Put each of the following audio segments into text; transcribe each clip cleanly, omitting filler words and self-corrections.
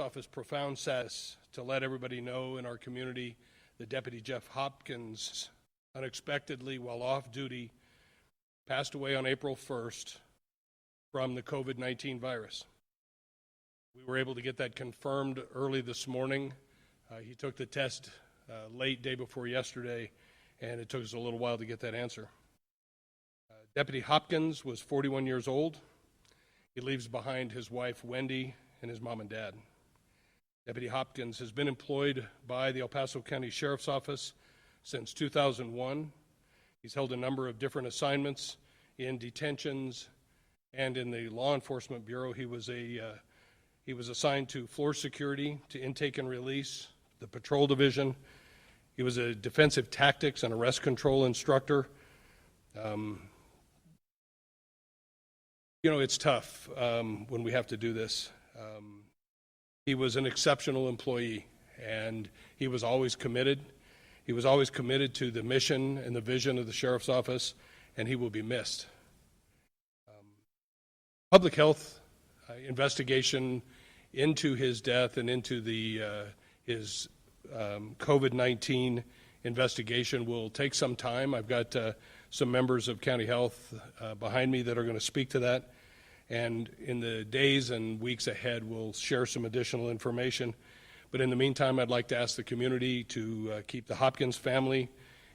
Office profound sadness to let everybody know in our community that Deputy Jeff Hopkins unexpectedly, while off duty, passed away on April 1st from the COVID-19 virus. We were able to get that confirmed early this morning. He took the test late day before yesterday, and it took us a little while to get that answer. Deputy Hopkins was 41 years old. He leaves behind his wife, Wendy, and his mom and dad. Deputy Hopkins has been employed by the El Paso County Sheriff's Office since 2001. He's held a number of different assignments in detentions and in the Law Enforcement Bureau. He was assigned to floor security, to intake and release, the patrol division. He was a defensive tactics and arrest control instructor. It's tough when we have to do this. He was an exceptional employee, and he was always committed. He was always committed to the mission and the vision of the Sheriff's Office, and he will be missed. Public health investigation into his death and into his COVID-19 investigation will take some time. I've got some members of County Health behind me that are going to speak to that. And in the days and weeks ahead, we'll share some additional information. But in the meantime, I'd like to ask the community to keep the Hopkins family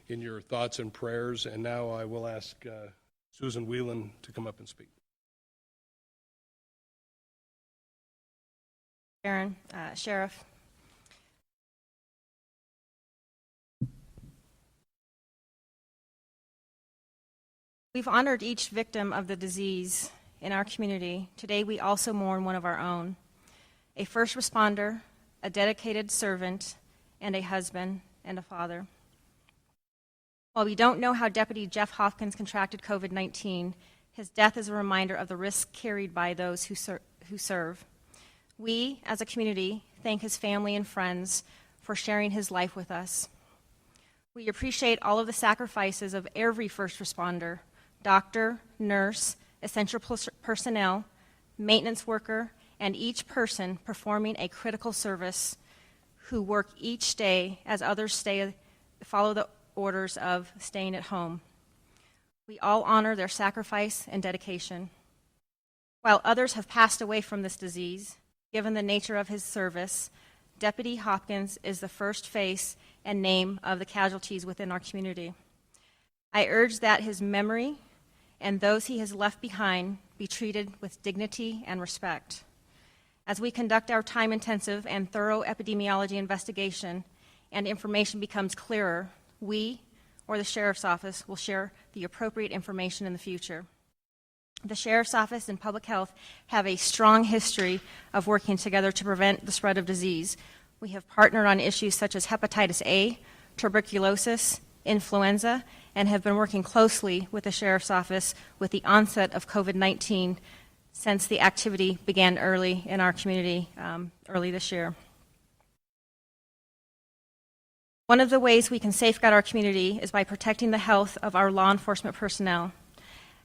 in your thoughts and prayers. And now I will ask Susan Whelan to come up and speak. Aaron, Sheriff. We've honored each victim of the disease in our community. Today we also mourn one of our own, a first responder, a dedicated servant, and a husband and a father. While we don't know how Deputy Jeff Hopkins contracted COVID-19, his death is a reminder of the risk carried by those who serve. We, as a community, thank his family and friends for sharing his life with us. We appreciate all of the sacrifices of every first responder, doctor, nurse, essential personnel, maintenance worker, and each person performing a critical service who work each day as others follow the orders of staying at home. We all honor their sacrifice and dedication. While others have passed away from this disease, given the nature of his service, Deputy Hopkins is the first face and name of the casualties within our community. I urge that his memory and those he has left behind be treated with dignity and respect. As we conduct our time-intensive and thorough epidemiology investigation and information becomes clearer, we, or the Sheriff's Office, will share the appropriate information in the future. The Sheriff's Office and Public Health have a strong history of working together to prevent the spread of disease. We have partnered on issues such as hepatitis A, tuberculosis, influenza, and have been working closely with the Sheriff's Office with the onset of COVID-19 since the activity began early in our community early this year. One of the ways we can safeguard our community is by protecting the health of our law enforcement personnel.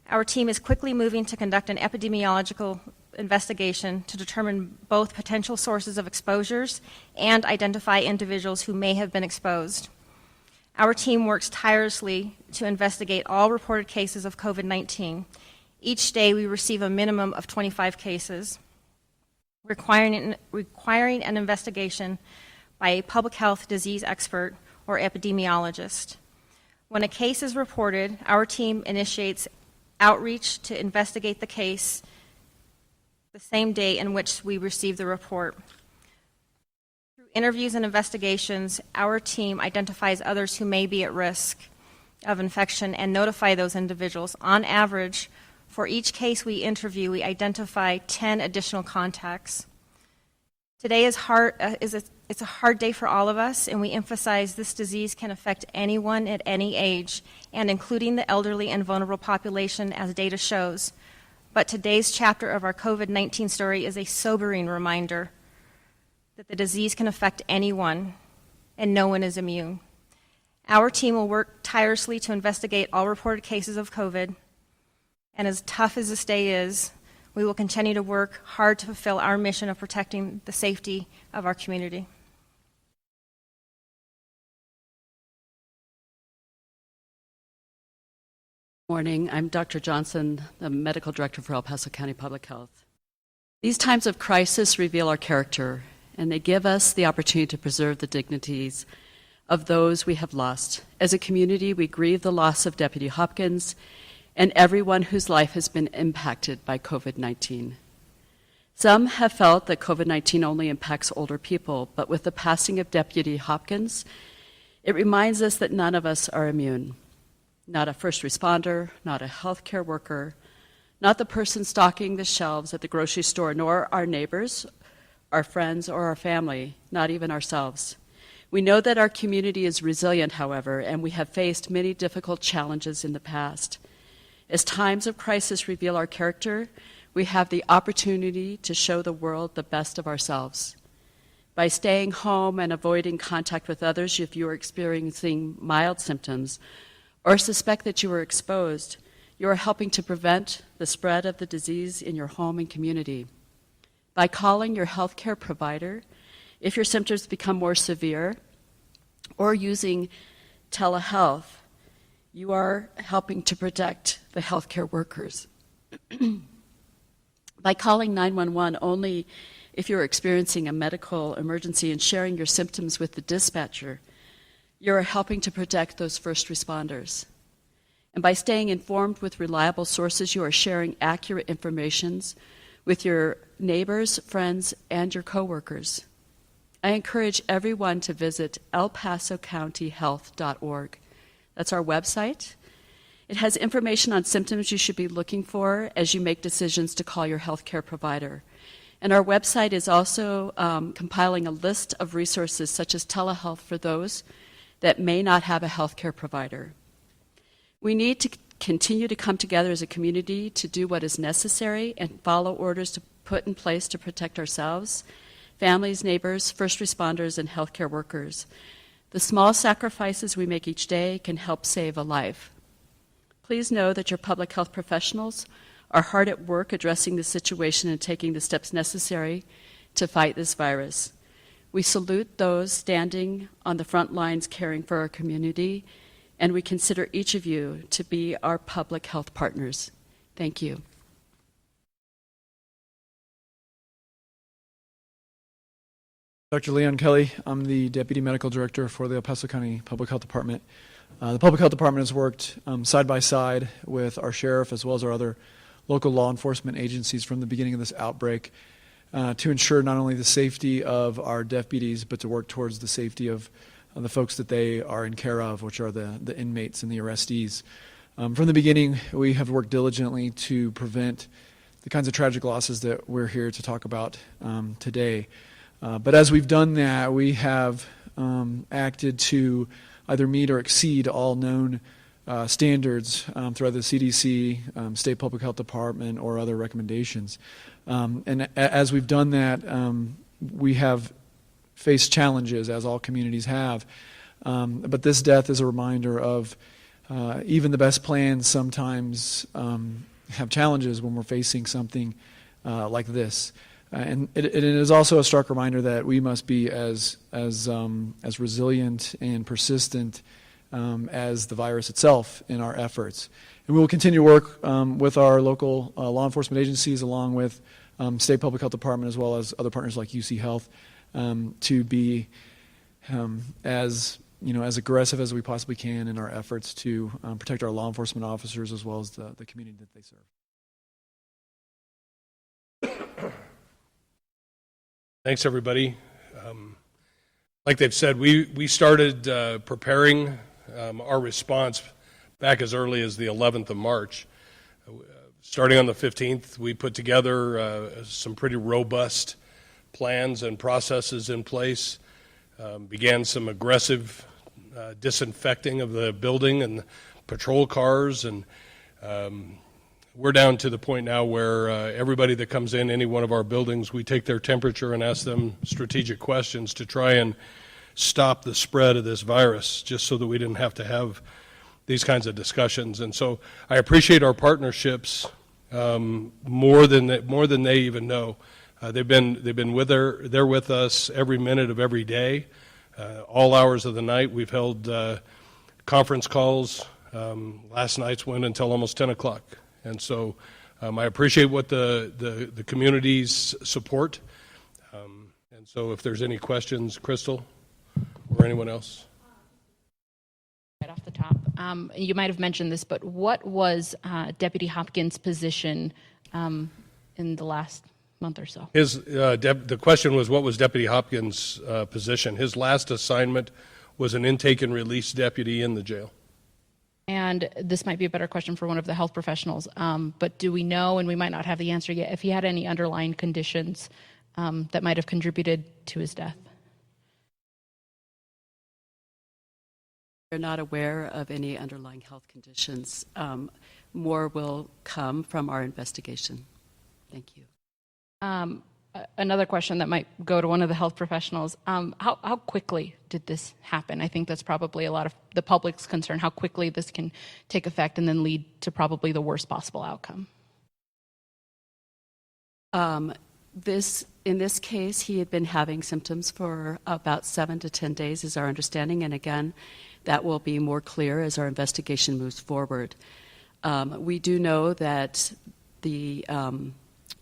Our team is quickly moving to conduct an epidemiological investigation to determine both potential sources of exposures and identify individuals who may have been exposed. Our team works tirelessly to investigate all reported cases of COVID-19. Each day we receive a minimum of 25 cases, requiring an investigation by a public health disease expert or epidemiologist. When a case is reported, our team initiates outreach to investigate the case the same day in which we receive the report. Through interviews and investigations, our team identifies others who may be at risk of infection and notify those individuals. On average, for each case we interview, we identify 10 additional contacts. Today is it's a hard day for all of us, and we emphasize this disease can affect anyone at any age, and including the elderly and vulnerable population, as data shows. But today's chapter of our COVID-19 story is a sobering reminder that the disease can affect anyone, and no one is immune. Our team will work tirelessly to investigate all reported cases of COVID, and as tough as this day is, We will continue to work hard to fulfill our mission of protecting the safety of our community. Morning. I'm Dr. Johnson, the Medical Director for El Paso County Public Health. These times of crisis reveal our character, and they give us the opportunity to preserve the dignities of those we have lost. As a community, we grieve the loss of Deputy Hopkins and everyone whose life has been impacted by COVID-19. Some have felt that COVID-19 only impacts older people, but with the passing of Deputy Hopkins, it reminds us that none of us are immune. Not a first responder, not a healthcare worker, not the person stocking the shelves at the grocery store, nor our neighbors, our friends, or our family, not even ourselves. We know that our community is resilient, however, and we have faced many difficult challenges in the past. As times of crisis reveal our character, we have the opportunity to show the world the best of ourselves. By staying home and avoiding contact with others if you are experiencing mild symptoms, or suspect that you were exposed, you are helping to prevent the spread of the disease in your home and community. By calling your healthcare provider, if your symptoms become more severe, or using telehealth, you are helping to protect the healthcare workers. By calling 911 only if you're experiencing a medical emergency and sharing your symptoms with the dispatcher, you're helping to protect those first responders. And by staying informed with reliable sources, you are sharing accurate information with your neighbors, friends, and your coworkers. I encourage everyone to visit elpasocountyhealth.org. That's our website. It has information on symptoms you should be looking for as you make decisions to call your healthcare provider. And our website is also compiling a list of resources such as telehealth for those that may not have a healthcare provider. We need to continue to come together as a community to do what is necessary and follow orders to put in place to protect ourselves, families, neighbors, first responders, and healthcare workers. The small sacrifices we make each day can help save a life. Please know that your public health professionals are hard at work addressing the situation and taking the steps necessary to fight this virus. We salute those standing on the front lines caring for our community, and we consider each of you to be our public health partners. Thank you. Dr. Leon Kelly, I'm the Deputy Medical Director for the El Paso County Public Health Department. The Public Health Department has worked side by side with our sheriff as well as our other local law enforcement agencies from the beginning of this outbreak to ensure not only the safety of our deputies, but to work towards the safety of the folks that they are in care of, which are the inmates and the arrestees. From the beginning, we have worked diligently to prevent the kinds of tragic losses that we're here to talk about today. But as we've done that, we have acted to either meet or exceed all known standards throughout the CDC, State Public Health Department, or other recommendations. And as we've done that, we have faced challenges, as all communities have. But this death is a reminder of even the best plans sometimes have challenges when we're facing something like this. And it is also a stark reminder that we must be as resilient and persistent as the virus itself in our efforts. And we will continue to work with our local law enforcement agencies, along with State Public Health Department, as well as other partners like UC Health, to be as aggressive as we possibly can in our efforts to protect our law enforcement officers as well as the community that they serve. Thanks, everybody. Like they've said, we started preparing our response back as early as the 11th of March. Starting on the 15th, we put together some pretty robust plans and processes in place, began some aggressive disinfecting of the building and patrol cars, and we're down to the point now where everybody that comes in any one of our buildings, we take their temperature and ask them strategic questions to try and stop the spread of this virus, just so that we didn't have to have these kinds of discussions. And so I appreciate our partnerships more than they even know. They've been they're with us every minute of every day, all hours of the night. We've held conference calls. Last night's went until almost 10 o'clock, and so I appreciate what the community's support. And so, if there's any questions, Crystal or anyone else. Right off the top, you might have mentioned this, but what was Deputy Hopkins' position in the last month or so? The question was, what was Deputy Hopkins' position? His last assignment was an intake and release deputy in the jail. And this might be a better question for one of the health professionals, but do we know, and we might not have the answer yet, if he had any underlying conditions that might have contributed to his death? We're not aware of any underlying health conditions. More will come from our investigation. Thank you. Another question that might go to one of the health professionals. How quickly did this happen? I think that's probably a lot of the public's concern, how quickly this can take effect and then lead to probably the worst possible outcome. In this case, he had been having symptoms for about 7 to 10 days, is our understanding. And again, that will be more clear as our investigation moves forward. We do know that the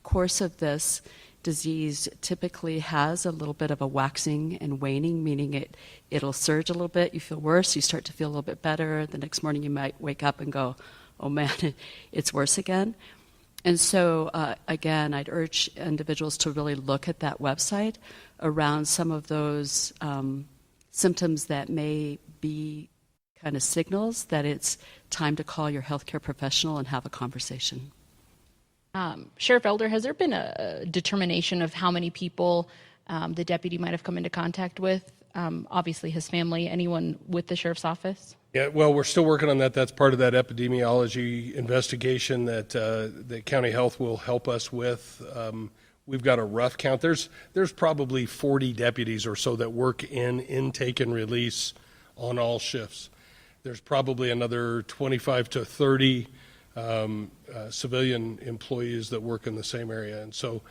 course of this disease typically has a little bit of a waxing and waning, meaning it'll surge a little bit, you feel worse, you start to feel a little bit better. The next morning you might wake up and go, oh man, it's worse again. And so, again, I'd urge individuals to really look at that website around some of those symptoms that may be kind of signals that it's time to call your healthcare professional and have a conversation. Sheriff Elder, has there been a determination of how many people the deputy might have come into contact with? Obviously his family, anyone with the sheriff's office? Yeah, well, we're still working on that. That's part of that epidemiology investigation that the county health will help us with. We've got a rough count. There's probably 40 deputies or so that work in intake and release on all shifts. There's probably another 25 to 30 civilian employees that work in the same area. And so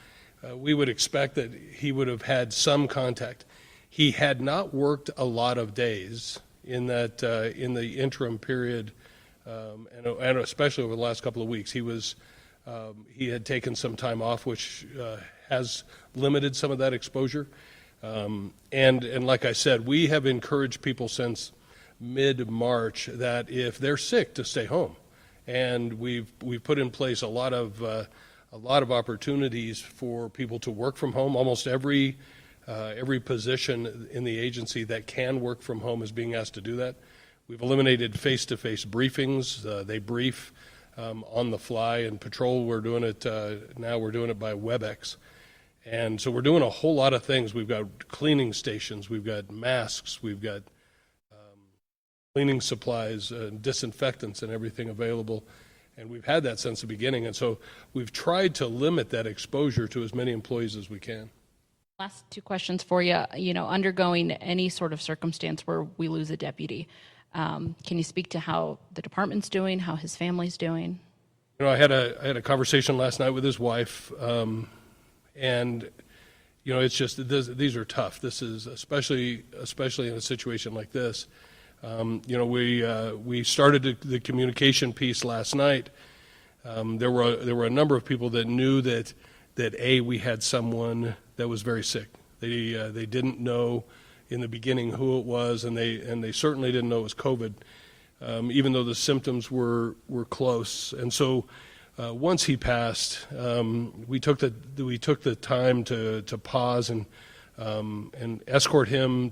we would expect that he would have had some contact. He had not worked a lot of days in that in the interim period, and especially over the last couple of weeks. He had taken some time off, which has limited some of that exposure. And like I said, we have encouraged people since mid-March that if they're sick, to stay home. And we've put in place a lot of opportunities for people to work from home. Almost every position in the agency that can work from home is being asked to do that. We've eliminated face-to-face briefings. They brief on the fly. And patrol, we're doing it now. We're doing it by WebEx. And so we're doing a whole lot of things. We've got cleaning stations. We've got masks. We've got cleaning supplies, disinfectants, and everything available. And we've had that since the beginning. And so we've tried to limit that exposure to as many employees as we can. Last two questions for you. Undergoing any sort of circumstance where we lose a deputy, can you speak to how the department's doing, how his family's doing? I had a conversation last night with his wife, and it's just these are tough. This is especially in a situation like this. We started the communication piece last night. There were a number of people that knew that we had someone that was very sick. They didn't know in the beginning who it was, and they certainly didn't know it was COVID, even though the symptoms were close. And so once he passed, we took the time to pause and escort him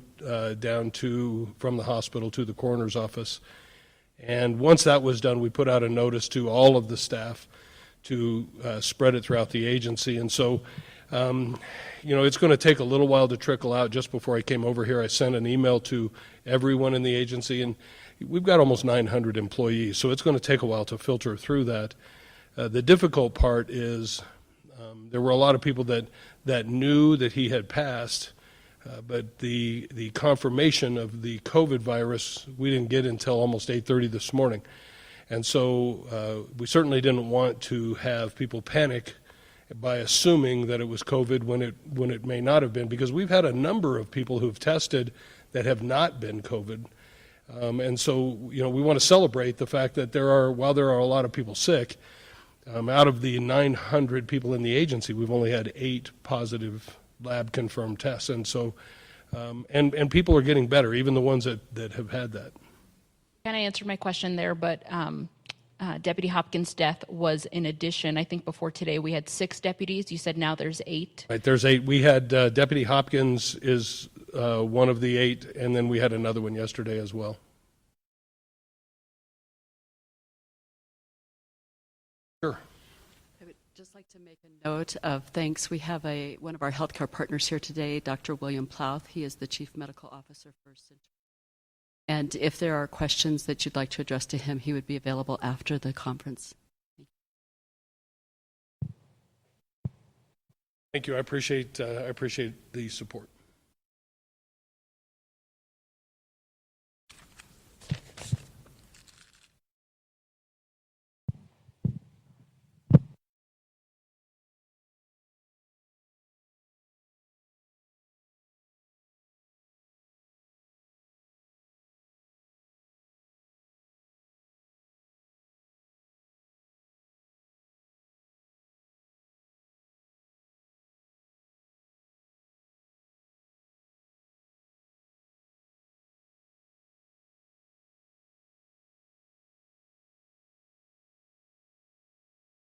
down from the hospital to the coroner's office. And once that was done, we put out a notice to all of the staff to spread it throughout the agency. And so, it's going to take a little while to trickle out. Just before I came over here, I sent an email to everyone in the agency, and we've got almost 900 employees, so it's going to take a while to filter through that. The difficult part is there were a lot of people that knew that he had passed, but the confirmation of the COVID virus we didn't get until almost 8:30 this morning. And so we certainly didn't want to have people panic by assuming that it was COVID when it may not have been, because we've had a number of people who've tested that have not been COVID. And so, we want to celebrate the fact that while there are a lot of people sick, out of the 900 people in the agency, we've only had 8 positive lab-confirmed tests. And so, and people are getting better, even the ones that have had that. Kind of answered my question there, but Deputy Hopkins' death was in addition. I think before today we had 6 deputies. You said now there's 8. Right, there's 8. We had Deputy Hopkins is one of the 8, and then we had another one yesterday as well. Sure. I would just like to make a note of thanks. We have one of our healthcare partners here today, Dr. William Plouth. He is the Chief Medical Officer for Central. And if there are questions that you'd like to address to him, he would be available after the conference. Thank you. I appreciate the support.